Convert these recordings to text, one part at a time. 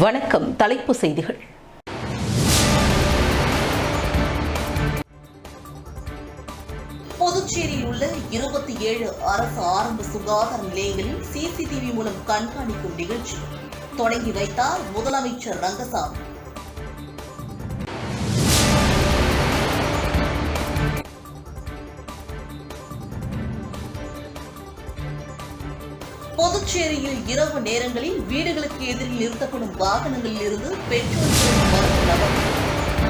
வணக்கம். தலைப்புச் செய்திகள். புதுச்சேரியில் உள்ள 27 அரசு ஆரம்ப சுகாதார நிலையங்களில் சிசிடிவி மூலம் கண்காணிக்கும் நிகழ்ச்சி தொடங்கி வைத்தார் முதலமைச்சர் ரங்கசாமி. புதுச்சேரியில் இரவு நேரங்களில் வீடுகளுக்கு எதிரில் நிறுத்தப்படும் வாகனங்களில் இருந்து பெட்ரோல் மருந்து நபர்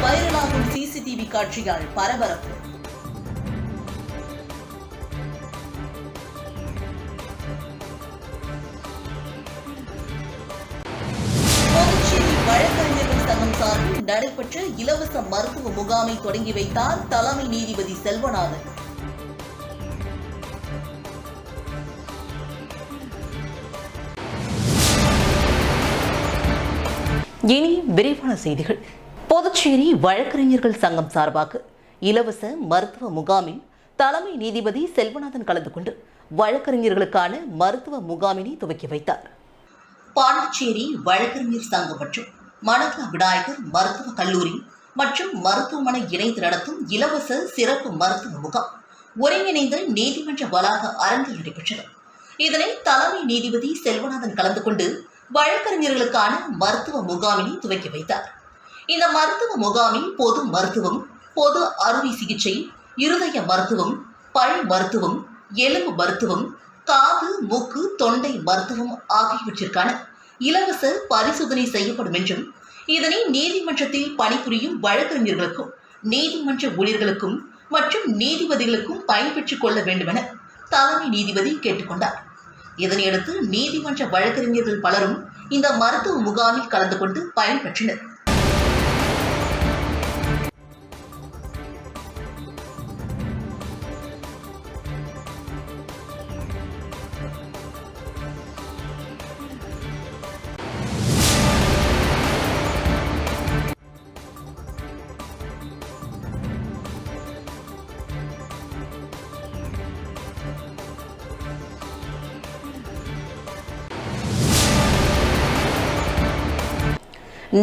வைரலாகும் சிசிடிவி காட்சியால் பரபரப்பு. புதுச்சேரி வழக்கறிஞர்கள் சங்கம் சார்பில் நடைபெற்ற இலவச மருத்துவ முகாமை தொடங்கி வைத்தார் தலைமை நீதிபதி செல்வநாதன். இனி விரிவான செய்திகள். புதுச்சேரி வழக்கறிஞர்கள் சங்கம் சார்பாக இலவச மருத்துவ முகாமில் தலைமை நீதிபதி செல்வநாதன் கலந்து கொண்டு வழக்கறிஞர்களுக்கான மருத்துவ முகாமினை துவக்கி வைத்தார். பாண்டிச்சேரி வழக்கறிஞர் சங்கம் மற்றும் மணக்கா விநாயகர் மருத்துவக் கல்லூரி மற்றும் மருத்துவமனை இணைந்து நடத்தும் இலவச சிறப்பு மருத்துவ முகாம் ஒருங்கிணைந்த நீதிமன்ற வளாக அரங்கில் நடைபெற்றது. இதனை தலைமை நீதிபதி செல்வநாதன் கலந்து கொண்டு வழக்கறிஞர்களுக்கான மருத்துவ முகாமினை துவக்கி வைத்தார். இந்த மருத்துவ முகாமில் பொது மருத்துவம், பொது அறுவை சிகிச்சை, இருதய மருத்துவம், பல் மருத்துவம், எலும்பு மருத்துவம், காது, மூக்கு, தொண்டை மருத்துவம் ஆகியவற்றிற்கான இலவச பரிசோதனை செய்யப்படும் என்றும் இதனை நீதிமன்றத்தில் பணிபுரியும் வழக்கறிஞர்களுக்கும் நீதிமன்ற ஊழியர்களுக்கும் மற்றும் நீதிபதிகளுக்கும் பயன்பெற்றுக் கொள்ள வேண்டும் என தலைமை நீதிபதி கேட்டுக்கொண்டார். இதனையடுத்து நீதிமன்ற வழக்கறிஞர்கள் பலரும் இந்த மருத்துவ முகாமில் கலந்து கொண்டு பயன்பெற்றனர்.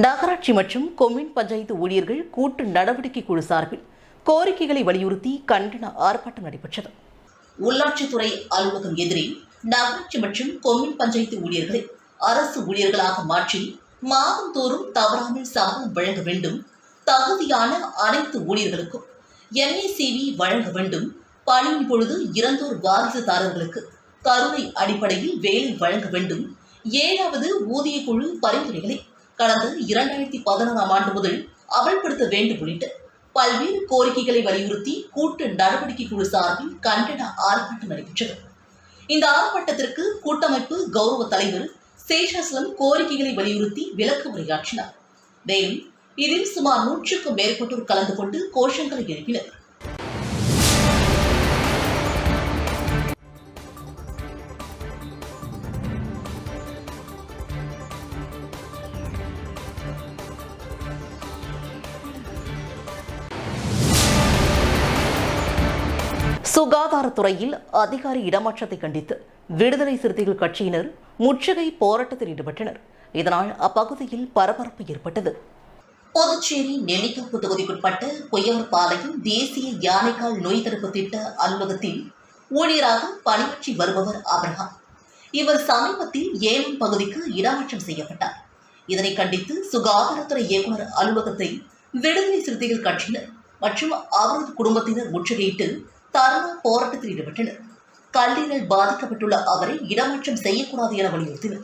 நகராட்சி மற்றும் கொம்யூன் பஞ்சாயத்து ஊழியர்கள் கூட்டு நடவடிக்கை குழு சார்பில் கோரிக்கைகளை வலியுறுத்தி கண்டன ஆர்ப்பாட்டம் நடைபெற்றது. உள்ளாட்சித்துறை அலுவலகம் எதிரே நகராட்சி மற்றும் கொம்யூன் பஞ்சாயத்து ஊழியர்களை அரசு ஊழியர்களாக மாற்றி மாதந்தோறும் தவறாமல் சம்பளம் வழங்க வேண்டும், தகுதியான அனைத்து ஊழியர்களுக்கும் NACV வழங்க வேண்டும், பணியின் பொழுது இறந்தோர் வாரிசுதாரர்களுக்கு கருணை அடிப்படையில் வேலை வழங்க வேண்டும், 7வது ஊதிய குழு பரிந்துரைகளை கடந்த 2016ஆம் ஆண்டு முதல் அமல்படுத்த வேண்டும் உள்ளிட்ட பல்வேறு கோரிக்கைகளை வலியுறுத்தி கூட்டு நடவடிக்கை குழு சார்பில் கண்டன ஆர்ப்பாட்டம் நடைபெற்றது. இந்த ஆர்ப்பாட்டத்திற்கு கூட்டமைப்பு கௌரவ தலைவர் சேஷாசலம் கோரிக்கைகளை வலியுறுத்தி விளக்க உரையாற்றினார். மேலும் இதில் சுமார் 100க்கும் மேற்பட்டோர் கலந்து கொண்டு கோஷங்களை எழுப்பினர். சுகாதாரத்துறையில் அதிகாரி இடமாற்றத்தை கண்டித்து விடுதலை சிறுத்தைகள் கட்சியினர் முற்றுகை போராட்டத்தில் ஈடுபட்டனர். இதனால் அப்பகுதியில் பரபரப்பு ஏற்பட்டது. புதுச்சேரி நெல்லிக்காப்பு தொகுதிக்குட்பட்ட பொய்யவர்பாளையம் தேசிய யானைக்கால் நோய் தடுப்பு திட்ட அலுவலகத்தில் ஊழியராக பணியாற்றி வருபவர் அப்ரஹாம். இவர் சமீபத்தில் ஏலம் பகுதிக்கு இடமாற்றம் செய்யப்பட்டார். இதனை கண்டித்து சுகாதாரத்துறை இயக்குநர் அலுவலகத்தை விடுதலை சிறுத்தைகள் கட்சியினர் மற்றும் அவரது குடும்பத்தினர் முற்றுகையிட்டு தர்ணா போராட்டத்தில் ஈடுபட்டனர். கல்லீரல் பாதிக்கப்பட்டுள்ள அவரை இடமாற்றம் செய்யக்கூடாது என வலியுறுத்தினர்.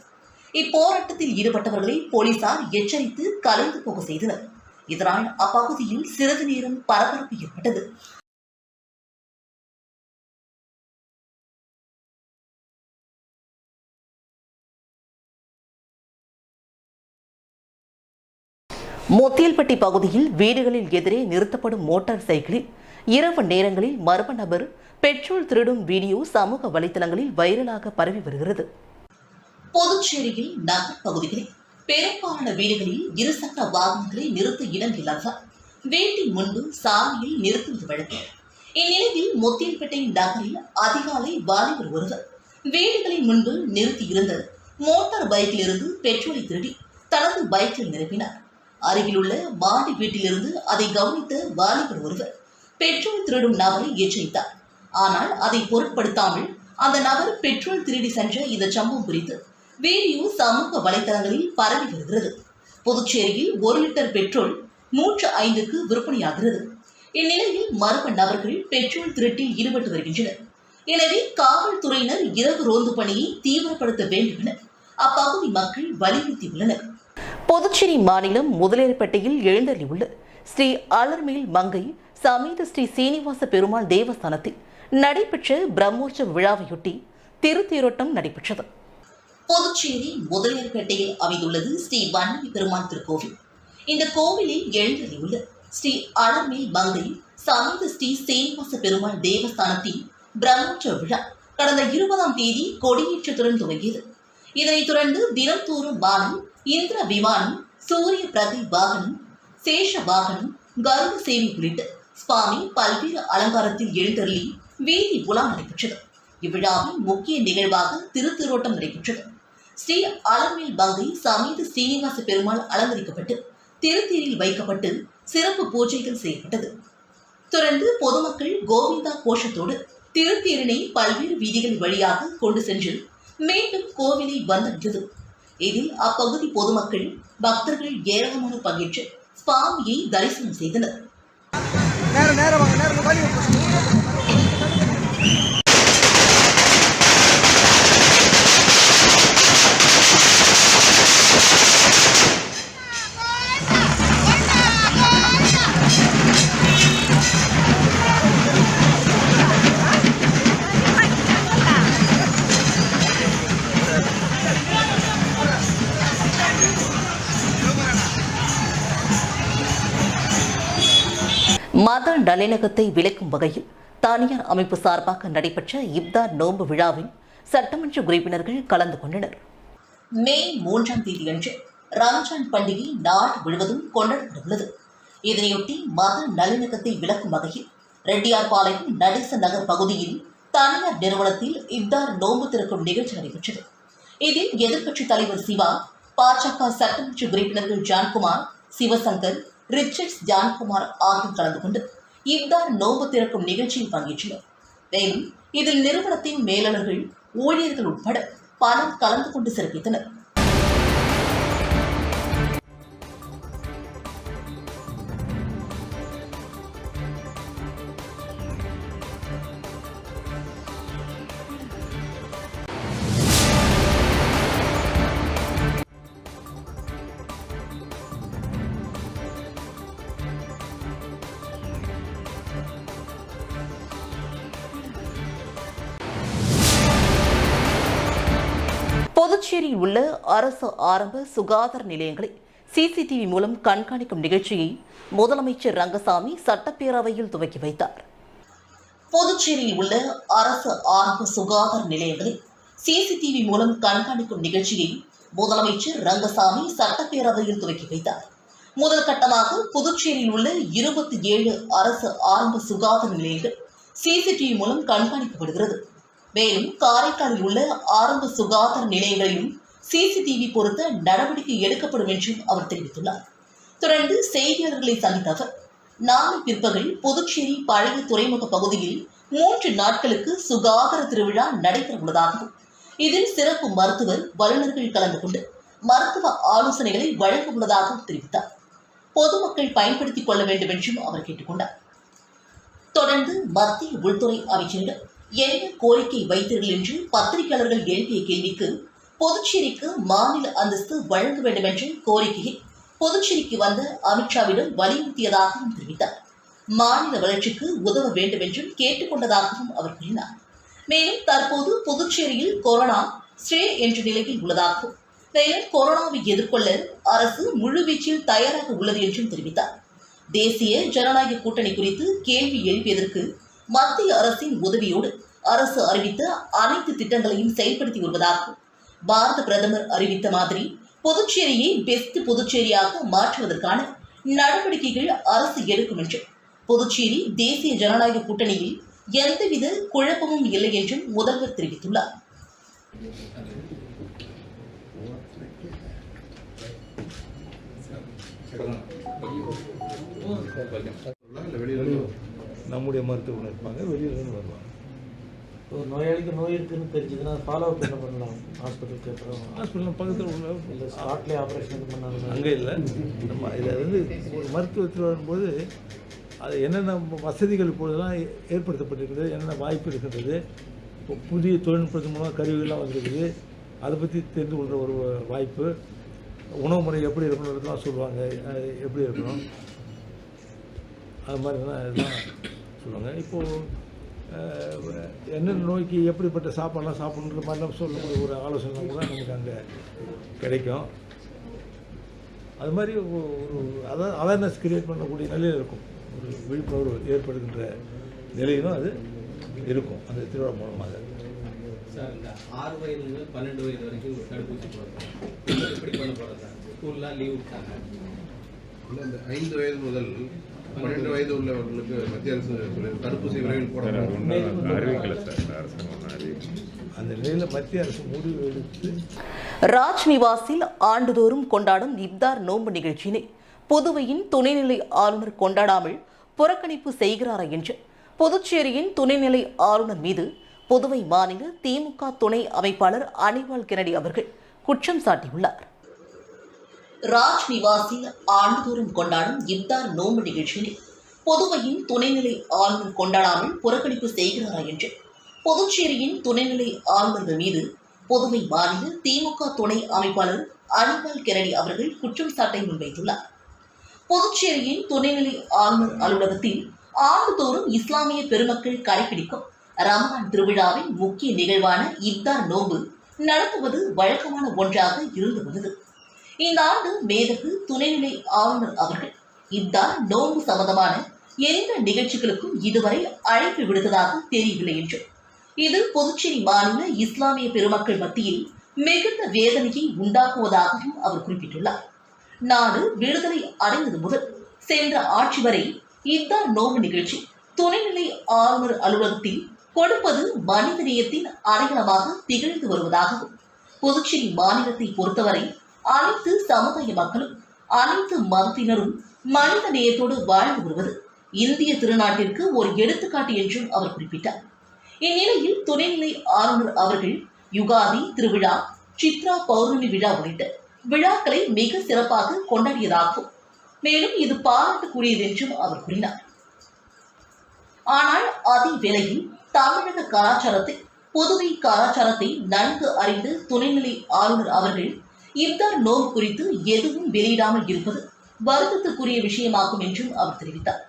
இப்போராட்டத்தில் ஈடுபட்டவர்களை போலீசார் எச்சரித்து கலைந்து போக செய்தனர். இதனால் அப்பகுதியில் சிறிது நேரம் பரபரப்பு ஏற்பட்டது. முத்தியல்பட்டி பகுதியில் வீடுகளில் எதிரே நிறுத்தப்படும் மோட்டார் சைக்கிளில் இரவு நேரங்களில் மர்ம நபர் பெட்ரோல் திருடும் வீடியோ சமூக வலைதளங்களில் வைரலாக பரவி வருகிறது. புதுச்சேரியில் நகர் பகுதிகளில் பெரும்பாலான வீடுகளில் இருசக்கர வாகனங்களை நிறுத்த இடம் இல்லாததால் வீட்டின் முன்பு சாலையில் நிறுத்துவது வழக்கம். இந்நிலையில் முத்தியல்பேட்டை நகரில் அதிகாலை வாலிபர் ஒருவர் வீடுகளின் முன்பு நிறுத்தியிருந்த மோட்டார் பைக்கில் இருந்து பெட்ரோலை திருடி தனது பைக்கில் நிரப்பினார். அருகிலுள்ள மாடி வீட்டிலிருந்து அதை கவனித்த வாலிபர் ஒருவர் பெட்ரோல் திருடும் நபரை எச்சரித்தார். ஆனால் அதை பொருட்படுத்தாமல் அந்த நபர் பெட்ரோல் திருடி சென்ற இந்த சம்பவம் குறித்து வீடியோ சமூக வலைதளங்களில் பரவி வருகிறது. புதுச்சேரியில் 1 லிட்டர் பெட்ரோல் 105க்கு விற்பனையாகிறது. இந்நிலையில் மர்ம நபர்கள் பெட்ரோல் திருட்டில் ஈடுபட்டு வருகின்றனர். எனவே காவல்துறையினர் இரவு ரோந்து பணியை தீவிரப்படுத்த வேண்டும் என அப்பகுதி மக்கள் வலியுறுத்தியுள்ளனர். புதுச்சேரி மாநிலம் முதலியார்பேட்டையில் எழுந்தருளியுள்ள ஸ்ரீ அலர்மேல் மங்கை சமேத ஸ்ரீ சீனிவாச பெருமாள் தேவஸ்தானத்தில் நடைபெற்ற பிரம்மோற்சவ விழாவையொட்டி திருத்தேரோட்டம் நடைபெற்றது. புதுச்சேரி முதலியார்பேட்டையில் அமைந்துள்ளது ஸ்ரீ வன்னி பெருமாள் திருக்கோவில். இந்த கோவிலில் எழுந்தருளியுள்ள ஸ்ரீ அலர்மேல் மங்கை சமேத ஸ்ரீ சீனிவாச பெருமாள் தேவஸ்தானத்தின் பிரம்மோற்சவ விழா கடந்த 20ஆம் தேதி கொடியேற்றத்துடன் துவங்கியது. இதனைத் தொடர்ந்து தினந்தோறும் வானம், இந்திர விமானம், சூரிய பிரகை வாகனம், சேஷ வாகனம், கருட சேவை உள்ளிட்ட சுவாமி பல்வேறு அலங்காரத்தில் எழுந்தருளி வீதி உலா நடைபெற்றது. இவ்விழாவின் முக்கிய நிகழ்வாக திருத்தேரோட்டம் நடைபெற்றது. ஸ்ரீ அலர்மேல் மங்கை சமேத ஸ்ரீனிவாச பெருமாள் அலங்கரிக்கப்பட்டு திருத்தேரில் வைக்கப்பட்டு சிறப்பு பூஜைகள் செய்யப்பட்டது. தொடர்ந்து பொதுமக்கள் கோவிந்தா கோஷத்தோடு திருத்தேரினை பல்வேறு வீதிகள் வழியாக கொண்டு சென்று மீண்டும் கோவிலை வந்தடைந்தது. இதில் அப்பகுதி பொதுமக்கள், பக்தர்கள் ஏராளமான பங்கேற்று சுவாமியை தரிசனம் செய்தனர். மத நல்லிணக்கத்தை விளக்கும் வகையில் தனியார் அமைப்பு சார்பாக நடைபெற்ற இப்தார் நோன்பு விழாவில் சட்டமன்ற உறுப்பினர்கள் கலந்து கொண்டனர். மே 3ஆம் தேதியன்று ரம்ஜான் பண்டிகை நாடு முழுவதும் கொண்டாடப்படவுள்ளது. இதனையொட்டி மத நல்லிணக்கத்தை விளக்கும் வகையில் ரெட்டியார்பாளையம் நடேச நகர் பகுதியில் தனியார் நிறுவனத்தில் இப்தார் நோன்பு திறக்கும் நிகழ்ச்சி நடைபெற்றது. இதில் எதிர்க்கட்சித் தலைவர் சிவா, பாஜக சட்டமன்ற உறுப்பினர்கள் ஜான்குமார், சிவசங்கர், ரிச்சர்ட்ஸ், ஜான்குமார் ஆகியோர் கலந்து கொண்டு இப்தார் நோன்பு திறக்கும் நிகழ்ச்சியில் பங்கேற்றனர். மேலும் இதில் நிறுவனத்தின் மேலாளர்கள், ஊழியர்கள் உட்பட பலர் கலந்து கொண்டு சிறப்பித்தனர். புதுச்சேரியில் உள்ள அரசு ஆரம்ப சுகாதார நிலையங்களை சிசிடிவி மூலம் கண்காணிக்கும் நிகழ்ச்சியை முதலமைச்சர் ரங்கசாமி சட்டப்பேரவையில் துவக்கி வைத்தார். புதுச்சேரியில் உள்ள அரசு ஆரம்ப சுகாதார நிலையங்களை சிசிடிவி மூலம் கண்காணிக்கும் நிகழ்ச்சியை முதலமைச்சர் ரங்கசாமி சட்டப்பேரவையில் துவக்கி வைத்தார். முதல் கட்டமாக புதுச்சேரியில் உள்ள 27 அரசு ஆரம்ப சுகாதார நிலையங்கள் சிசிடிவி மூலம் கண்காணிக்கப்படுகிறது. மேலும் காரைக்காலில் உள்ள ஆரம்ப சுகாதார நிலையங்களிலும் சிசிடிவி பொருத்த நடவடிக்கை எடுக்கப்படும் என்றும் அவர் தெரிவித்துள்ளார். தொடர்ந்து செய்தியாளர்களை சந்தித்த அவர், நாளை பிற்பகல் புதுச்சேரி பழைய துறைமுக பகுதியில் 3 நாட்களுக்கு சுகாதார திருவிழா நடைபெற உள்ளதாகவும், இதில் சிறப்பு மருத்துவர் வல்லுநர்கள் கலந்து கொண்டு மருத்துவ ஆலோசனைகளை வழங்க உள்ளதாகவும் தெரிவித்தார். பொதுமக்கள் பயன்படுத்திக் கொள்ள வேண்டும் என்றும் அவர் கேட்டுக்கொண்டார். தொடர்ந்து மத்திய உள்துறை அமைச்சரிடம் என்ன கோரிக்கை வைத்தீர்கள் என்று பத்திரிகையாளர்கள் எழுப்பிய கேள்விக்கு, புதுச்சேரிக்கு மாநில அந்தஸ்து வழங்க வேண்டும் என்ற கோரிக்கையை புதுச்சேரிக்கு வந்த அமித்ஷாவிடம் வலியுறுத்தியதாகவும் தெரிவித்தார். மாநில வளர்ச்சிக்கு உதவ வேண்டும் என்றும் கேட்டுக்கொண்டதாகவும் அவர் கூறினார். மேலும் தற்போது புதுச்சேரியில் கொரோனா ஸ்டே என்ற நிலையில் உள்ளதாகவும், மேலும் கொரோனாவை எதிர்கொள்ள அரசு முழுவீச்சில் தயாராக உள்ளது என்றும் தெரிவித்தார். தேசிய ஜனநாயக கூட்டணி குறித்து கேள்வி எழுப்பியதற்கு மத்திய அரசின் உதவியோடு அரசு அறிவித்த அனைத்து திட்டங்களையும் செயல்படுத்தி வருவதாகவும், பாரத பிரதமர் அறிவித்த மாதிரி புதுச்சேரியை பெஸ்ட் புதுச்சேரியாக மாற்றுவதற்கான நடவடிக்கைகள் அரசு எடுக்கும் என்றும், புதுச்சேரி தேசிய ஜனநாயக கூட்டணியில் எந்தவித குழப்பமும் இல்லை என்றும் முதல்வர் தெரிவித்துள்ளார். நம்முடைய மருத்துவர்கள் இருப்பாங்க, வெளியிலேருந்து வருவாங்க. ஒரு நோயாளிக்கு நோய் இருக்குன்னு தெரிஞ்சதுன்னா ஃபாலோ அப் என்ன பண்ணலாம்? ஹாஸ்பிட்டலுக்கு அப்புறம் ஹாஸ்பிட்டல் பக்கத்தில் உள்ள இல்லை ஸ்பாட்லேயே ஆப்ரேஷன் பண்ணாங்க அங்கே இல்லை. நம்ம இதில் வந்து ஒரு மருத்துவத்தில் வரும்போது அது என்னென்ன வசதிகள் இப்பொழுதெல்லாம் ஏற்படுத்தப்பட்டிருக்கிறது, என்னென்ன வாய்ப்பு இருக்கின்றது, இப்போ புதிய தொழில்நுட்பத்தின் மூலம் கருவிகள்லாம் வந்துருக்குது, அதை பற்றி தெரிந்து கொள்கிற ஒரு வாய்ப்பு. உணவு முறை எப்படி இருக்கணுன்றதுலாம் சொல்லுவாங்க, அது எப்படி இருக்கணும் அது மாதிரிலாம் இதெல்லாம் சொல்லுவாங்க. இப்போது என்னென்ன நோய்க்கு எப்படிப்பட்ட சாப்பாடெலாம் சாப்பிடணுன்ற மாதிரிலாம் சொல்லக்கூடிய ஒரு ஆலோசனை கூட நமக்கு அங்கே கிடைக்கும். அது மாதிரி ஒரு அதாவது அவேர்னஸ் கிரியேட் பண்ணக்கூடிய நிலையில் இருக்கும், ஒரு விழிப்புணர்வு ஏற்படுகின்ற நிலையிலும் அது இருக்கும் அந்த திருவிழா மூலமாக. சார், இந்த 6 வயது முதல் 12 வயது வரைக்கும் ஒரு தடுப்பூசி போடுறோம். எப்படி பண்ண போகிறோம் சார்? ஸ்கூல்லாம் லீவ் விட்டாங்க. இல்லை, இந்த 5 வயது முதல் 12 வயது உள்ளவர்களுக்கு மத்திய அரசு தடுப்பூசி விரைவில் போட அறிவிக்கல சார், அரசாங்கம் அறிவிக்கல. அந்த நிலையில் மத்திய அரசு முடிவு எடுத்து ராஜ்நிவாசில் ஆண்டுதோறும் கொண்டாடும் இப்தார் நோன்பு நிகழ்ச்சியினை புதுவையின் துணைநிலை ஆளுநர் கொண்டாடாமல் புறக்கணிப்பு செய்கிறாரா என்று புதுச்சேரியின் துணைநிலை ஆளுநர் மீது புதுவை மாநில திமுக துணை அமைப்பாளர் அனிவால் கென்னடி அவர்கள் குற்றம் சாட்டியுள்ளார். ராஜ்நிவாசில் ஆண்டுதோறும் கொண்டாடும் இப்தார் நோன்பு நிகழ்ச்சியினை புதுவையின் துணைநிலை ஆளுநர் கொண்டாடாமல் புறக்கணிப்பு செய்கிறாரா என்று புதுச்சேரியின் துணைநிலை ஆளுநர்கள் மீது புதுவை மாநில திமுக துணை அமைப்பாளர் அனிவால் கென்னடி அவர்கள் குற்றம் சாட்டை முன்வைத்துள்ளார். புதுச்சேரியின் துணைநிலை ஆளுநர் அலுவலகத்தில் ஆண்டுதோறும் இஸ்லாமிய பெருமக்கள் கடைபிடிக்கும் ரமலான் திருவிழாவின் முக்கிய நிகழ்வான இப்தார் நோன்பு நடத்துவது வழக்கமான ஒன்றாக இருந்து வந்தது. இந்த ஆண்டு மேதகு துணைநிலை ஆளுநர் அவர்கள் இப்தார் நோன்பு சம்பந்தமான எந்த நிகழ்ச்சிகளுக்கும் இதுவரை அழைப்பு விடுத்ததாக தெரியவில்லை என்றும் இது புதுச்சேரி மாநில இஸ்லாமிய பெருமக்கள் மத்தியில் மிகுந்த வேதனையை உண்டாக்குவதாகவும் அவர் குறிப்பிட்டுள்ளார். நாடு விடுதலை அடைந்தது முதல் சென்ற ஆட்சி வரை இப்தார் நோன்பு நிகழ்ச்சி துணைநிலை ஆளுநர் அலுவலகத்தில் கொடுப்பது மனிதநேயத்தின் அடையாளமாக திகழ்ந்து வருவதாகவும் புதுச்சேரி மாநிலத்தை பொறுத்தவரை அனைத்து சமுதாய மக்களும் அனைத்து மதத்தினரும் மனித நேயத்தோடு வாழ்ந்து வருவது இந்திய திருநாட்டிற்கு ஒரு எடுத்துக்காட்டு என்றும் அவர் குறிப்பிட்டார். இந்நிலையில் துணைநிலை ஆளுநர் அவர்கள் யுகாதி திருவிழா, சித்ரா பௌர்ணமி விழா உள்ளிட்ட விழாக்களை மிக சிறப்பாக கொண்டாடியதாகவும் மேலும் இது பாராட்டுக்குரியது என்றும் அவர் கூறினார். ஆனால் அதே வேளையில் தமிழக கலாச்சாரத்தை புதுவை கலாச்சாரத்தை நன்கு அறிந்து துணைநிலை ஆளுநர் அவர்கள் இப்தார் நோன்பு குறித்து எதுவும் வெளியிடாமல் இருப்பது வருத்தத்துக்குரிய விஷயமாகும் என்றும் அவர் தெரிவித்தார்.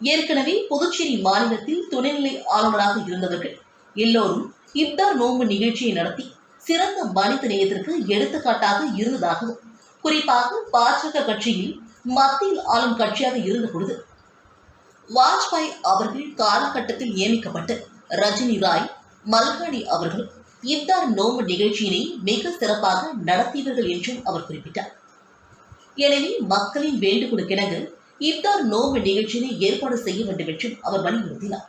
ஏற்கனவே புதுச்சேரி மாநிலத்தில் துணைநிலை ஆளுநராக இருந்தவர்கள் எல்லோரும் இப்தார் நோன்பு நிகழ்ச்சியை நடத்தி சிறந்த மனித நேயத்திற்கு எடுத்துக்காட்டாக இருந்ததாகவும் குறிப்பாக பாஜக கட்சியில் மத்தியில் ஆளும் கட்சியாக இருந்த பொழுது வாஜ்பாய் அவர்கள் காலகட்டத்தில் நியமிக்கப்பட்ட ரஜினி ராய், மல்கானி அவர்களும் இப்தார் நோன்பு நிகழ்ச்சியினை மிக சிறப்பாக நடத்தியவர்கள் என்றும் அவர் குறிப்பிட்டார். எனவே மக்களின் வேண்டுகோளுக்கிணங்க இப்தார் நோன்பு நிகழ்ச்சியினை ஏற்பாடு செய்ய வேண்டும் என்றும் அவர் வலியுறுத்தினார்.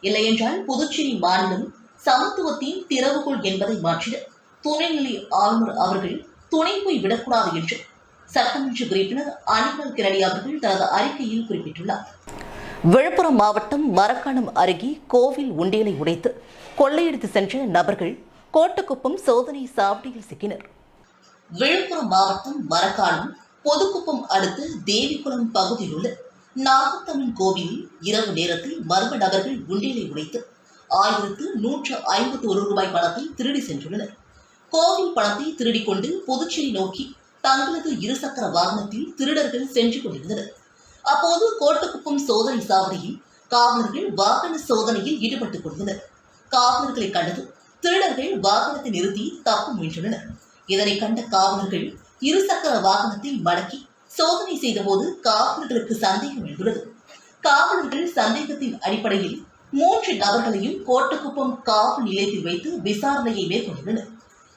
இல்லையென்றால் புதுச்சேரி மாநிலம் சமத்துவத்தின் திறவுகோள் என்பதை மாற்றிட துணைநிலை ஆளுநர் அவர்கள் துணை போய் விடக்கூடாது என்று சட்டமன்ற உறுப்பினர் அனிவால் கென்னடி அவர்கள் தனது அறிக்கையில் குறிப்பிட்டுள்ளார். விழுப்புரம் மாவட்டம் மரக்காணம் அருகே கோவில் உண்டியலை உடைத்து கொள்ளையடித்து சென்ற நபர்கள் கோட்டக்குப்பம் சோதனை சாவடியில் சிக்கினர். விழுப்புரம் மாவட்டம் மரக்காணம் பொதுக்குப்பம் அடுத்த தேவிக்குளம் பகுதியில் உள்ள நாகத்தம்மன் கோவிலில் இரவு நேரத்தில் மர்ம நபர்கள் உண்டியலை உடைத்து 1151 ரூபாய் பணத்தை திருடி சென்றுள்ளனர். கோவில் பணத்தை திருடிக் கொண்டு புதுச்சேரி நோக்கி தங்களது இருசக்கர வாகனத்தில் திருடர்கள் சென்று கொண்டிருந்தனர். அப்போது கோட்டக்குப்பம் சோதனை சாவடியில் காவலர்கள் வாகன சோதனையில் ஈடுபட்டுக் கொண்டனர். காவலர்களை கண்டது திருடர்கள் வாகனத்தை நிறுத்தி தப்ப முயன்றனர். இதனை கண்ட காவலர்கள் இருசக்கர வாகனத்தை மடக்கி சோதனை செய்தபோது காவலர்களுக்கு சந்தேகம் எழுந்துள்ளது. காவலர்கள் சந்தேகத்தின் அடிப்படையில் 3 நபர்களையும் கோட்டக்குப்பம் காவல் நிலையத்தில் வைத்து விசாரணையை மேற்கொண்டுள்ளனர்.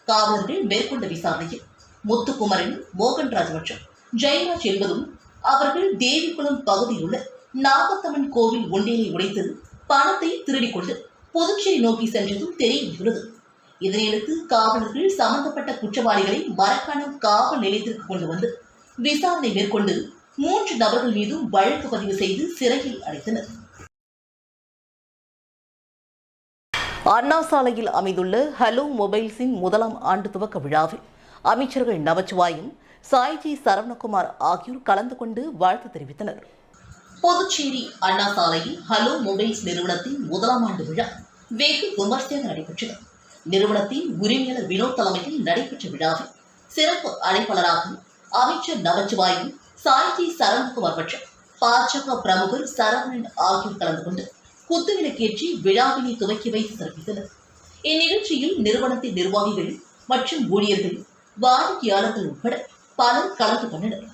காவலர்கள் மேற்கொண்ட விசாரணையில் முத்துக்குமரன், மோகன்ராஜ் மற்றும் ஜெயராஜ் என்பதும் அவர்கள் தேவிக்குளம் பகுதியில் உள்ள நாகத்தம்மன் கோவில் உண்டியலை உடைத்து பணத்தை திருடிக் கொண்டு புதுச்சேரி நோக்கி சென்றதும் தெரிய வந்துள்ளது. இதனையடுத்து காவலர்கள் சம்பந்தப்பட்ட குற்றவாளிகளை மரக்காணம் காவல் நிலையத்திற்கு கொண்டு வந்து விசாரணை மேற்கொண்டு 3 நபர்கள் மீதும் வழக்கு பதிவு செய்து சிறையில் அடைத்தனர். அண்ணா சாலையில் அமைந்துள்ள ஹலோ மொபைல்ஸின் முதலாம் ஆண்டு துவக்க விழாவில் அமைச்சர்கள் நமச்சிவாயம், சாய்ஜி சரவணகுமார் ஆகியோர் கலந்து கொண்டு வாழ்த்து தெரிவித்தனர். புதுச்சேரி அண்ணா சாலையில் ஹலோ மொபைல்ஸ் நிறுவனத்தின் முதலாம் ஆண்டு விழா வெகு விமர்சையாக நடைபெற்றது. நிறுவனத்தின் உரிமையாளர் வினோத் தலைமையில் நடைபெற்ற விழாவில் சிறப்பு அழைப்பாளராக அமைச்சர் நமச்சிவாயம், சாய்ஜி சரவணகுமார் மற்றும் பாஜக பிரமுகர் சரவணன் ஆகியோர் கலந்து கொண்டு குத்துவிளக்கேற்றி விழாவினை துவக்கி வைத்து சிறப்பித்தனர். இந்நிகழ்ச்சியில் நிறுவனத்தின் நிர்வாகிகள் மற்றும் ஊழியர்கள், வாடிக்கையாளர்கள் உட்பட பலர் கலந்து கொண்டனர்.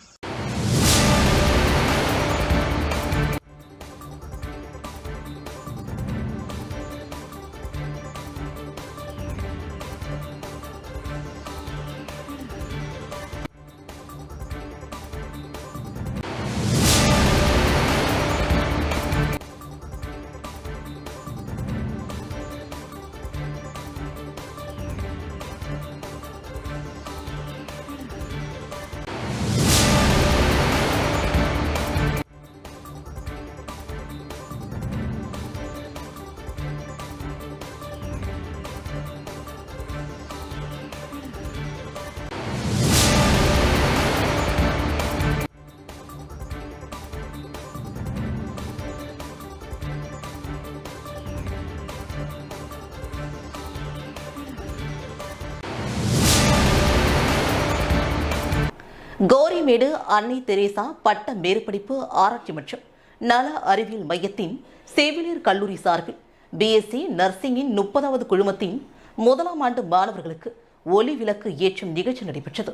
கோரிமேடு அன்னை தெரேசா பட்ட மேற்படிப்பு ஆராய்ச்சி மற்றும் நல அறிவியல் மையத்தின் செவிலியர் கல்லூரி சார்பில் பிஎஸ்சி நர்சிங்கின் 30வது குழுமத்தின் முதலாம் ஆண்டு மாணவர்களுக்கு ஒளி விளக்கு ஏற்றும் நிகழ்ச்சி நடைபெற்றது.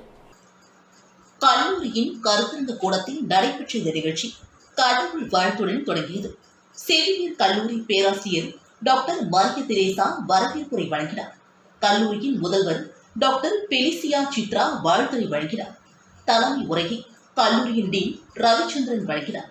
கல்லூரியின் கருத்தரங்க கூடத்தில் நடைபெற்ற இந்த நிகழ்ச்சி கடவுள் வாழ்த்துடன் தொடங்கியது. செவிலியர் கல்லூரி பேராசிரியர் டாக்டர் மரிய தெரேசா வரவேற்புரை வழங்கினார். கல்லூரியின் முதல்வர் டாக்டர் பெலிசியா சித்ரா வாழ்த்துரை வழங்கினார். தலைமை உரையை கல்லூரியின் டீன் ரவிச்சந்திரன் வழங்கினார்.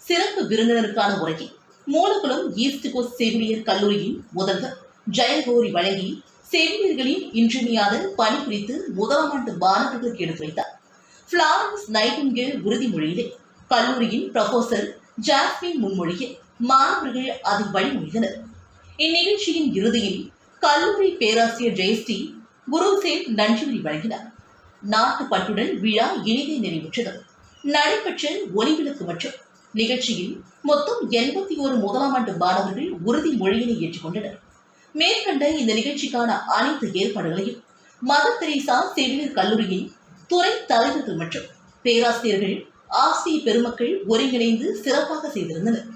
சிறப்பு விருந்தினருக்கான உரையை மூலகுளம் ஈஸ்ட் கோஸ்ட் செவிலியர் கல்லூரியின் முதல்வர் ஜெயகோரி வழங்கி செவிலியர்களின் இன்றியமையாத பணி குறித்து முதலாம் ஆண்டு மாணவர்களுக்கு எடுத்துரைத்தார். பிளாரன்ஸ் நைட்டிங்கேல் உறுதிமொழியிலே கல்லூரியின் ப்ரொஃபசர் ஜாஸ்மின் முன்மொழிய மாணவர்கள் அதை வழிமொழிந்தனர். இந்நிகழ்ச்சியின் இறுதியில் கல்லூரி பேராசிரியர் ஜெயஸ்ரீ குருசேன் நன்றியுரை வழங்கினார். நாட்டுப்பற்றுடன் விழா இனிதே நிறைவுற்றது. நடைபெற்ற ஒலிவிளக்கு மற்றும் நிகழ்ச்சியில் மொத்தம் 81 முதலாம் ஆண்டு மாணவர்கள் உறுதிமொழியினை ஏற்றுக்கொண்டனர். மேற்கண்ட இந்த நிகழ்ச்சிக்கான அனைத்து ஏற்பாடுகளையும் மதர் தெரேசா செவிலியர் கல்லூரியின் துறை தலைவர்கள் மற்றும் பேராசிரியர்கள், ஆசிரியர் பெருமக்கள் ஒருங்கிணைந்து சிறப்பாக செய்திருந்தனர்.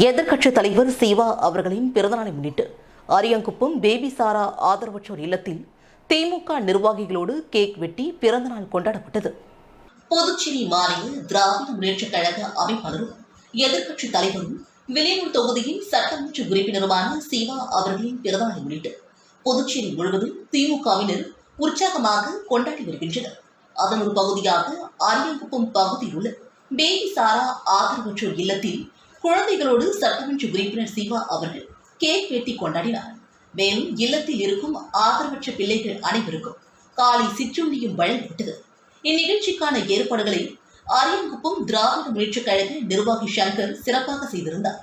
எதிர்க்கட்சித் தலைவர் சிவா அவர்களின் பிறந்தநாளை முன்னிட்டு அரியங்குப்பம் பேபி சாரா ஆதரவற்றோர் இல்லத்தில் திமுக நிர்வாகிகளோடு கேக் வெட்டி பிறந்தநாள் கொண்டாடப்பட்டது. புதுச்சேரி மாநில திராவிட முன்னேற்றக் கழக அமைப்பாளரும் எதிர்க்கட்சித் தலைவரும் வில்லியனூர் தொகுதியின் சட்டமன்ற உறுப்பினருமான சிவா அவர்களின் பிறந்தநாளை முன்னிட்டு புதுச்சேரி முழுவதும் திமுகவினர் உற்சாகமாக கொண்டாடி வருகின்றனர். அதன் ஒரு பகுதியாக அரியங்குப்பம் பகுதியில் உள்ள பேபி சாரா ஆதரவற்றோர் இல்லத்தில் குழந்தைகளோடு சட்டமன்ற உறுப்பினர் சிவா அவர்கள் கேக் வெட்டி கொண்டாடினார். மேலும் இல்லத்தில் இருக்கும் ஆதரவற்ற பிள்ளைகள் அனைவருக்கும் காலை சிற்றுண்டியும் வழங்கப்பட்டது. இந்நிகழ்ச்சிக்கான ஏற்பாடுகளை அரியங்குப்பம் திராவிட முன்னேற்றக் கழக நிர்வாகி சங்கர் சிறப்பாக செய்திருந்தார்.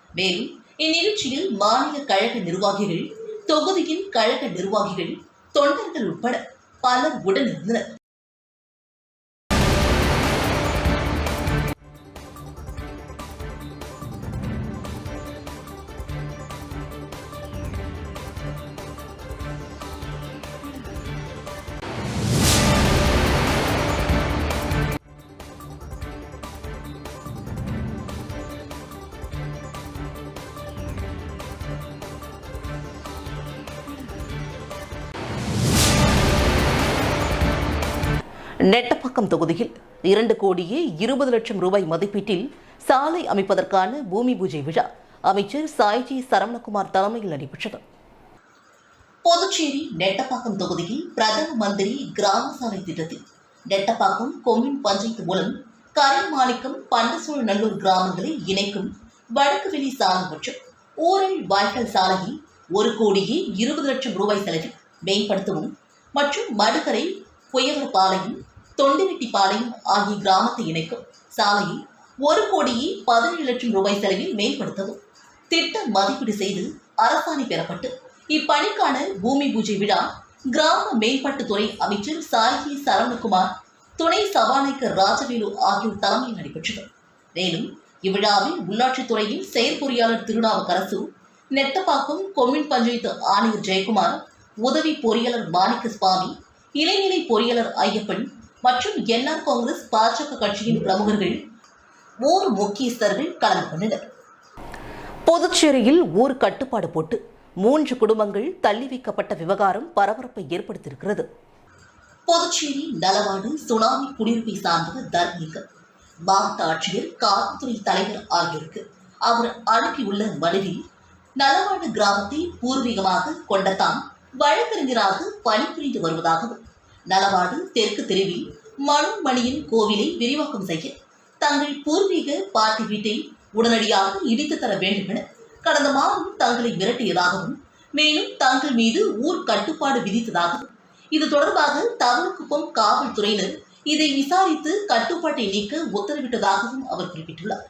மேலும் இந்நிகழ்ச்சியில் மாநில கழக நிர்வாகிகள், தொகுதியின் கழக நிர்வாகிகள், தொண்டர்கள் உட்பட பலர் உடனிருந்தனர். நெட்டப்பாக்கம் தொகுதியில் 2,20,00,000 ரூபாய் மதிப்பீட்டில் சாலை அமைப்பதற்கான பூமி பூஜை விழா அமைச்சர் சாய்ஜி சரவணகுமார் தலைமையில் நடைபெற்றது. புதுச்சேரி நெட்டப்பாக்கம் தொகுதியில் பிரதம மந்திரி கிராம சாலை திட்டத்தில் நெட்டப்பாக்கம் கொம்யூன் பஞ்சாயத்து மூலம் கரைமாணிக்கம், பண்டசோழநல்லூர் கிராமங்களை இணைக்கும் வடக்கு வெளி சாலை மற்றும் ஊரல் வாய்க்கால் சாலையை 1,20,00,000 ரூபாய் செலவில் மேம்படுத்தவும் மற்றும் மடுகரை, புயவரப்பாளையம், தொண்டிரெட்டிப்பாளையம் ஆகிய கிராமத்தை இணைக்கும் சாலையை 1,17,00,000 ரூபாய் செலவில் மேம்படுத்தவும் திட்ட மதிப்பீடு செய்து அரசாணை பெறப்பட்டு இப்பணிக்கான பூமி பூஜை விழா கிராம மேம்பாட்டுத்துறை அமைச்சர் சாய்ஜி சரவணகுமார், துணை சபாநாயகர் ராஜவேலு ஆகியோர் தலைமையில் நடைபெற்றது. மேலும் இவ்விழாவில் உள்ளாட்சித்துறையின் செயற்பொறியாளர் திருநாவுக்கரசு, நெட்டப்பாக்கம் கொம்யூன் பஞ்சாயத்து ஆணையர் ஜெயக்குமார், உதவி பொறியாளர் மாணிக்க சுவாமி, இளைநிலை பொறியாளர் ஐயப்பன் மற்றும் என்ஆர் காங்கிரஸ், பாஜக கட்சியின் பிரமுகர்கள், ஊர் முக்கியஸ்தர்கள் கலந்து கொண்டனர். புதுச்சேரியில் ஊர் கட்டுப்பாடு போட்டு 3 குடும்பங்கள் தள்ளி வைக்கப்பட்ட விவகாரம் பரபரப்பை ஏற்படுத்தியிருக்கிறது. புதுச்சேரி நலவாடு சுனாமி குடியிருப்பை சார்ந்தவர் தர்மீகர் மாவட்ட ஆட்சியர், காவல்துறை தலைவர் ஆகியோருக்கு அவர் அனுப்பியுள்ள மனுவில் நலவாடு கிராமத்தை பூர்வீகமாக கொண்ட தாம் வழக்கறிஞராக பணிபுரிந்து வருவதாகவும், நலவாடு தெற்கு தெருவில் மனோன்மணியின் கோவிலை விரிவாக்கம் செய்ய தங்கள் பூர்வீக பாட்டி வீட்டை உடனடியாக இடித்து தர வேண்டும் என கடந்த மாதம் தங்களை மிரட்டியதாகவும், மேலும் தங்கள் மீது ஊர் கட்டுப்பாடு விதித்ததாகவும், இது தொடர்பாக தவளக்குப்பம் காவல்துறையினர் இதை விசாரித்து கட்டுப்பாட்டை நீக்க உத்தரவிட்டதாகவும் அவர் குறிப்பிட்டுள்ளார்.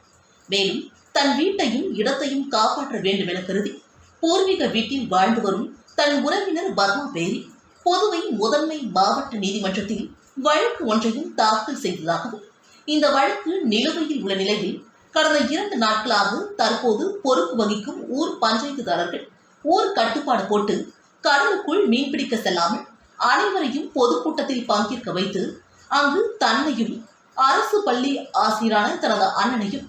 மேலும் தன் வீட்டையும் இடத்தையும் காப்பாற்ற வேண்டும் என கருதி பூர்வீக வீட்டில் வாழ்ந்து வரும் தன் உறவினர் பத்மா பேரி புதுவை முதன்மை மாவட்ட நீதிமன்றத்தில் வழக்கு ஒன்றையும் தாக்கல் செய்ததாகவும், இந்த வழக்கு நிலுவையில் உள்ள நிலையில் கடந்த 2 நாட்களாக தற்போது பொறுப்பு வகிக்கும் ஊர் பஞ்சாயத்துதாரர்கள் ஊர் கட்டுப்பாடு போட்டு கடலுக்குள் மீன்பிடிக்க செல்லாமல் அனைவரையும் பொதுக்கூட்டத்தில் பங்கேற்க வைத்து அங்கு தன்னையும் அரசு பள்ளி ஆசிரியரான தனது அண்ணனையும்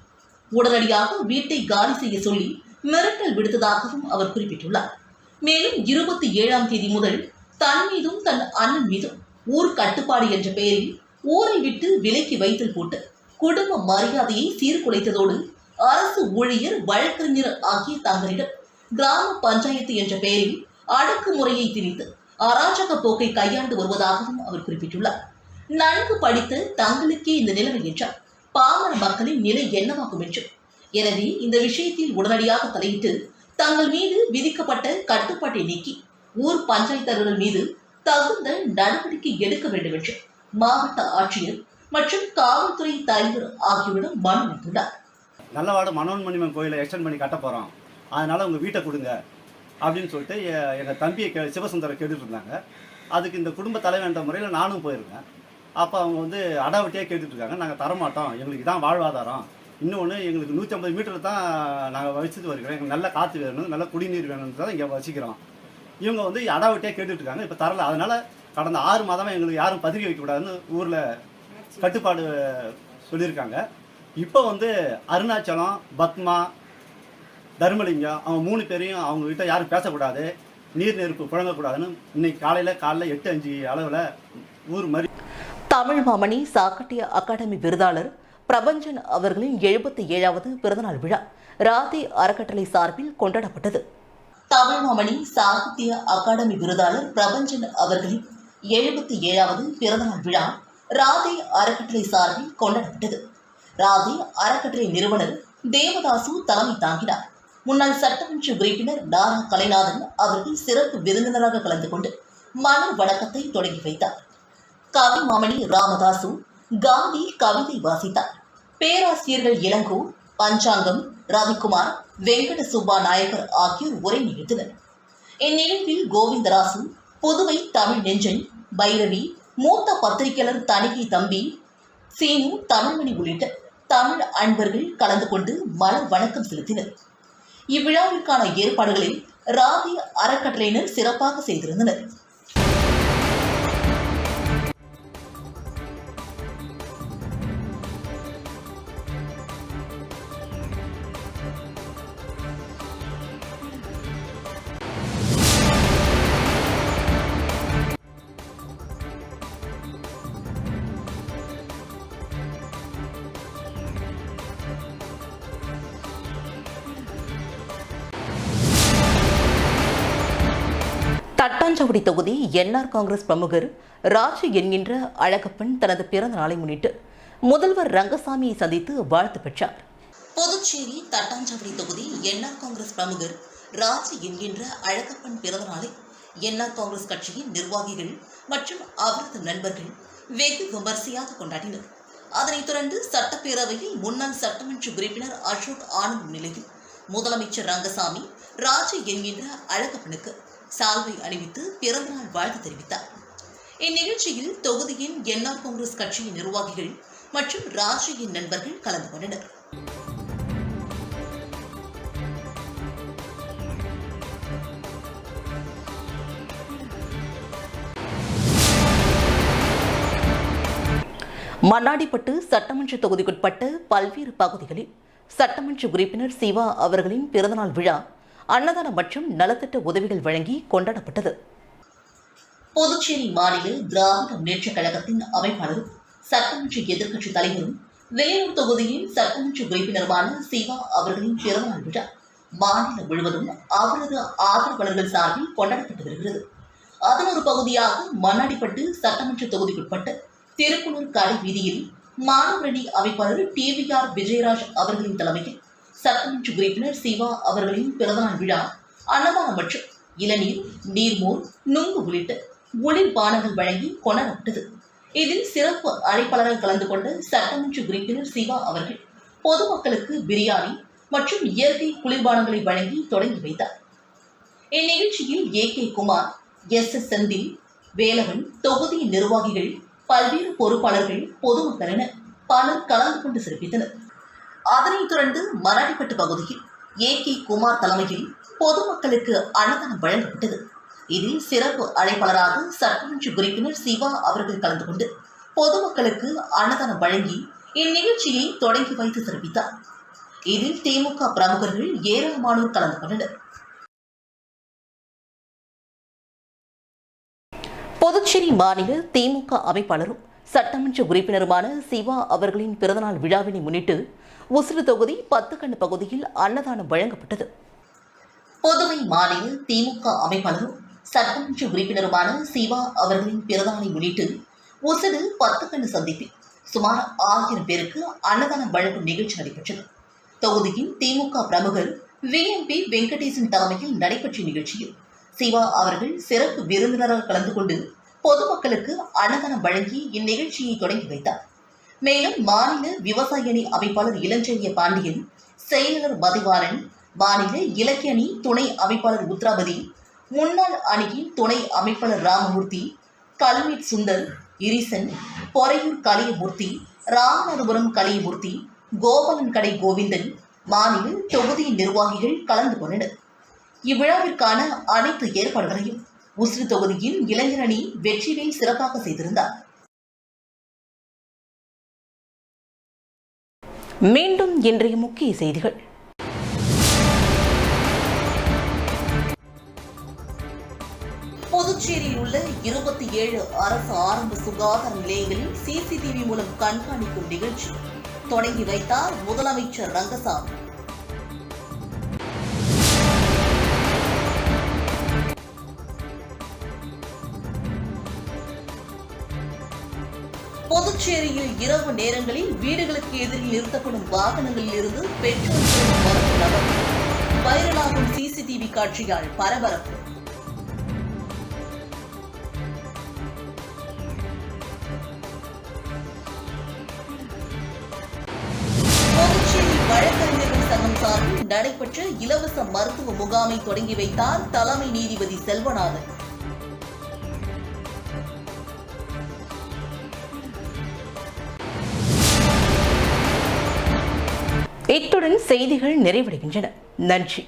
உடனடியாக வீட்டை காலி செய்ய சொல்லி மிரட்டல் விடுத்ததாகவும் அவர் குறிப்பிட்டுள்ளார். மேலும் 27ஆம் தேதி முதல் தன் மீதும் தன் அண்ணன் மீதும் ஊர் கட்டுப்பாடு என்ற பெயரில் ஊரை விட்டு விலக்கி வைத்தல் போட்டு குடும்ப மரியாதையை சீர்குலைத்ததோடு அரசு ஊழியர், வழக்கறிஞர் ஆகிய தங்களிடம் கிராம பஞ்சாயத்து என்ற பெயரில் அடக்குமுறையை திணித்து அராஜக போக்கை கையாண்டு வருவதாகவும் அவர் குறிப்பிட்டுள்ளார். நன்கு படித்த தங்களுக்கே இந்த நிலைமை என்றால் பாமர மக்களின் நிலை என்னவாகும் என்றும், எனவே இந்த விஷயத்தில் உடனடியாக தலையிட்டு தங்கள் மீது விதிக்கப்பட்ட கட்டுப்பாட்டை நீக்கி ஊர் பஞ்சாயத்தர்கள் மீது தகுந்த நடவடிக்கை எடுக்க வேண்டும் என்று மாவட்ட ஆட்சியர் மற்றும் காவல்துறை தலைவர் ஆகியோரிடம் மனு அளித்துள்ளார். நல்லவாடு மனோன்மணியம்மன் கோயிலை எக்ஸ்டெண்ட் பண்ணி கட்ட போகிறோம், அதனால் உங்கள் வீட்டை கொடுங்க அப்படின்னு சொல்லிட்டு எங்கள் தம்பியை சிவசுந்தரை கேட்டுட்டு இருந்தாங்க. அதுக்கு இந்த குடும்ப தலைவன்ற முறையில் நானும் போயிருக்கேன். அப்போ அவங்க வந்து அடாவட்டியாக கேட்டுட்ருக்காங்க, நாங்கள் தரமாட்டோம், எங்களுக்கு இதான் வாழ்வாதாரம், இன்னொன்று எங்களுக்கு 150 மீட்டர் தான் நாங்கள் வசித்து வருகிறோம், எங்களுக்கு நல்ல காற்று வேணும், நல்ல குடிநீர் வேணும்னு தான் இங்கே வசிக்கிறோம். இவங்க வந்து அடாவட்டியாக கேட்டுட்ருக்காங்க, இப்போ தரல. அதனால் கடந்த 6 மாதமாக எங்களுக்கு யாரும் பத்திரிக்கை வைக்கக்கூடாதுன்னு ஊரில் கட்டுப்பாடு சொல்லியிருக்காங்க. இப்போ வந்து அருணாச்சலம், பத்மா, தர்மலிங்கம் அவங்க 3 பேரையும் அவங்ககிட்ட யாரும் பேசக்கூடாது, நீர் நெருப்பு புழங்கக்கூடாதுன்னு இன்னைக்கு காலையில் 8:05 அளவில் ஊர் மறி. தமிழ் மாமணி சாக்கட்டிய அகாடமி விருதாளர் பிரபஞ்சன் அவர்களின் 77வது பிறந்தநாள் விழா ராதே அறக்கட்டளை சார்பில் கொண்டாடப்பட்டது. தமிழ் மாமணி சாகித்ய அகாடமி விருதாளர் பிரபஞ்சன் அவர்களின் 77வது பிறந்தநாள் விழா ராதே அறக்கட்டளை சார்பில் கொண்டாடப்பட்டது. ராதே அறக்கட்டளை நிறுவனர் தேவதாசு தலைமை தாங்கினார். முன்னாள் சட்டமன்ற உறுப்பினர் நாரா கலைநாதன் அவர்கள் சிறப்பு விருந்தினராக கலந்து கொண்டு மலர் வணக்கத்தை தொடங்கி வைத்தார். கவிமாமணி ராமதாசு காந்தி கவிதை வாசித்தார். பேராசிரியர்கள் இளங்கோ, பஞ்சாங்கம், ரவிக்குமார், வெங்கட சுப்பா நாயகர் ஆகியோர் உரை நிகழ்த்தினர். இந்நிகழ்வில் கோவிந்தராசு, புதுவை தமிழ் நெஞ்சன், பைரவி, மூத்த பத்திரிகையாளர் தணிகை தம்பி, சீனு, தமிழ்மணி உள்ளிட்ட தமிழ் அன்பர்கள் கலந்து கொண்டு மலர் வணக்கம் செலுத்தினர். இவ்விழாவிற்கான ஏற்பாடுகளை ராதி அறக்கட்டளையினர் சிறப்பாக செய்திருந்தனர். தட்டாஞ்சாவடி தொகுதி என்ஆர் காங்கிரஸ் பிரமுகர் ராஜு என்கின்ற அழகப்பன் தனது பிறந்த நாளை முன்னிட்டு முதல்வர் ரங்கசாமியை சந்தித்து வாழ்த்து பெற்றார். புதுச்சேரி தட்டாஞ்சாவடி தொகுதி என்ஆர் காங்கிரஸ் பிரமுகர் ராஜு என்கின்ற அழகப்பன் பிறந்த நாளை என்ஆர் காங்கிரஸ் கட்சியின் நிர்வாகிகள் மற்றும் அவரது நண்பர்கள் வெகு விமர்சையாக கொண்டாடினர். அதனைத் தொடர்ந்து சட்டப்பேரவையில் முன்னாள் சட்டமன்ற உறுப்பினர் அசோக் ஆனந்த் முன்னிலையில் முதலமைச்சர் ரங்கசாமி ராஜு என்கின்ற அழகப்பனுக்கு சால்வை அணிவித்து பிறந்தநாள் வாழ்த்து தெரிவித்தார். இந்நிகழ்ச்சியில் தொகுதியின் என்ஆர் காங்கிரஸ் கட்சியின் நிர்வாகிகள் மற்றும் ராஜுவின் நண்பர்கள் கலந்து கொண்டனர். மண்ணாடிப்பட்டு சட்டமன்ற தொகுதிக்குட்பட்ட பல்வேறு பகுதிகளில் சட்டமன்ற உறுப்பினர் சிவா அவர்களின் பிறந்தநாள் விழா அன்னதானம் மற்றும் நலத்திட்ட உதவிகள் வழங்கி கொண்டாடப்பட்டது. புதுச்சேரி மாநில திராவிட முன்னேற்றக் கழகத்தின் அமைப்பாளரும் சட்டமன்ற எதிர்க்கட்சித் தலைவரும் வெளியூர் தொகுதியின் சட்டமன்ற உறுப்பினருமான சிவா அவர்களின் பிறந்தநாள் விழா மாநிலம் முழுவதும் அவரது ஆதரவாளர்கள் சார்பில் கொண்டாடப்பட்டு வருகிறது. அதன் ஒரு பகுதியாக மண்ணாடிப்பட்டு சட்டமன்ற தொகுதிக்குட்பட்ட திருக்குளூர் கடை வீதியில் மாணவரணி அமைப்பாளர் டிவிஆர் விஜயராஜ் அவர்களின் தலைமையில் சட்டமன்ற உறுப்பினர் சிவா அவர்களின் பிறந்தநாள் விழா அன்னதானம் மற்றும் இளநீர், நீர்மோர், நுங்கு உள்ளிட்ட குளிர்பானங்கள் வழங்கி கொண்டாடப்பட்டது. இதில் சிறப்பு அழைப்பாளர்கள் கலந்து கொண்ட சட்டமன்ற உறுப்பினர் சிவா அவர்கள் பொதுமக்களுக்கு பிரியாணி மற்றும் இயற்கை குளிர்பானங்களை வழங்கி தொடங்கி வைத்தார். இந்நிகழ்ச்சியில் ஏ.கே. குமார், எஸ்.எஸ். செந்தில், வேலவன், தொகுதியின் நிர்வாகிகள், பல்வேறு பொறுப்பாளர்கள், பொதுமக்கள் என பலர் கலந்து கொண்டு சிறப்பித்தனர். அதனைத் தொடர்ந்து மண்ணாடிப்பட்டு பகுதியில் ஏ.கே. குமார் தலைமையில் பொதுமக்களுக்கு அன்னதானம் வழங்கப்பட்டது. இதில் சிறப்பு அழைப்பாளராக சட்டமன்ற உறுப்பினர் சிவா அவர்கள் கலந்து கொண்டு பொதுமக்களுக்கு அன்னதானம் வழங்கி இந்நிகழ்ச்சியை தொடங்கி வைத்து சிறப்பித்தார். இதில் திமுக பிரமுகர்கள் ஏராளமானோர் கலந்து கொண்டனர். புதுச்சேரி மாநில திமுக அமைப்பாளரும் சட்டமன்ற உறுப்பினருமான சிவா அவர்களின் பிறந்தநாள் விழாவினை முன்னிட்டு உசிறு தொகுதி 10 கண்ணு பகுதியில் அன்னதானம் வழங்கப்பட்டது. புதுவை மாநில திமுக அமைப்பாளரும் சட்டமன்ற உறுப்பினருமான சிவா அவர்களின் பிறந்தநாளை முன்னிட்டு உசிறு 10 கண்ணு சந்திப்பில் சுமார் 1000 பேருக்கு அன்னதானம் வழங்கும் நிகழ்ச்சி நடைபெற்றது. தொகுதியின் திமுக பிரமுகர் வி.எம்.பி. வெங்கடேசன் தலைமையில் நடைபெற்ற நிகழ்ச்சியில் சிவா அவர்கள் சிறப்பு விருந்தினராக கலந்து கொண்டு பொதுமக்களுக்கு அன்னதானம் வழங்கி இந்நிகழ்ச்சியை தொடங்கி வைத்தார். மேலும் மாநில விவசாய அணி அமைப்பாளர் இளஞ்செழிய பாண்டியன், செயலாளர் மதிவாரன், மாநில இலக்கிய அணி துணை அமைப்பாளர் உத்ராபதி, முன்னாள் அணியின் துணை அமைப்பாளர் ராமமூர்த்தி, கல்மீட் சுந்தர், இரிசன், பொறையூர் கலியமூர்த்தி, ராமநாதபுரம் கலியமூர்த்தி, கோபாலன் கடை கோவிந்தன், மாநில தொகுதியின் நிர்வாகிகள் கலந்து கொண்டனர். இவ்விழாவிற்கான அனைத்து ஏற்பாடுகளையும் உசிறு தொகுதியின் இளைஞர் அணி வெற்றிவேல் சிறப்பாக செய்திருந்தார். மீண்டும் இன்றைய முக்கிய செய்திகள். புதுச்சேரியில் உள்ள 27 அரசு ஆரம்ப சுகாதார நிலையங்களில் சிசிடிவி மூலம் கண்காணிக்கும் நிகழ்ச்சி தொடங்கி வைத்தார் முதலமைச்சர் ரங்கசாமி. புதுச்சேரியில் இரவு நேரங்களில் வீடுகளுக்கு எதிரில் நிறுத்தப்படும் வாகனங்களில் இருந்து பெட்ரோல் மருந்து நபர் காட்சியால் பரபரப்பு. புதுச்சேரி வழக்கறிஞர்கள் சங்கம் சார்பில் நடைபெற்ற இலவச மருத்துவ முகாமை தொடங்கி வைத்தார் தலைமை நீதிபதி செல்வநாதன். இத்துடன் செய்திகள் நிறைவடைகின்றன. நன்றி.